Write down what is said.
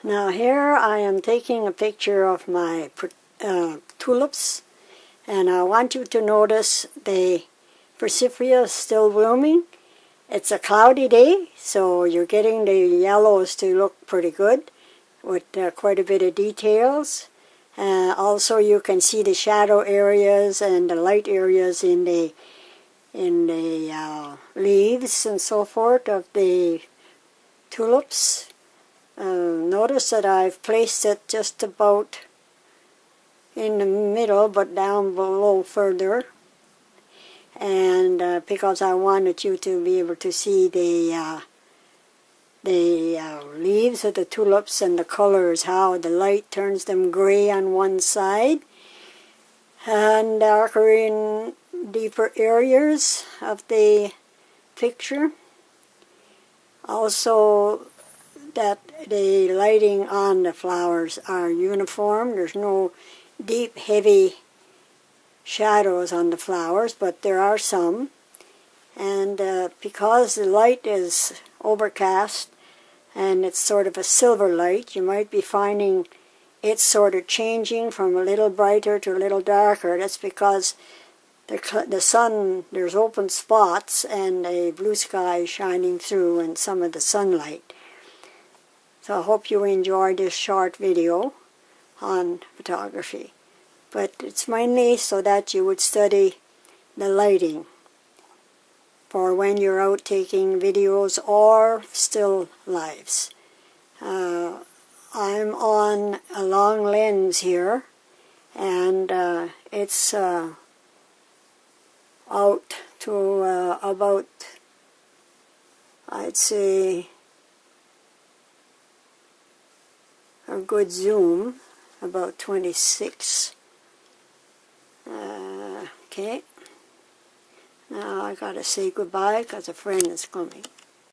Now here I am taking a picture of my tulips, and I want you to notice the Forsythia is still blooming. It's a cloudy day, so you're getting the yellows to look pretty good with quite a bit of details. Also you can see the shadow areas and the light areas in the leaves and so forth of the tulips. Notice that I've placed it just about in the middle, but down below further, and because I wanted you to be able to see the leaves of the tulips and the colors, how the light turns them gray on one side and darker in deeper areas of the picture. Also, that the lighting on the flowers are uniform. There's no deep, heavy shadows on the flowers, but there are some. And because the light is overcast and it's sort of a silver light, you might be finding it sort of changing from a little brighter to a little darker. That's because the sun, there's open spots and a blue sky shining through and some of the sunlight. So I hope you enjoyed this short video on photography. But it's mainly so that you would study the lighting for when you're out taking videos or still lives. I'm on a long lens here, and it's out to about, I'd say, a good zoom, about 26. Okay. Now I gotta say goodbye because a friend is coming.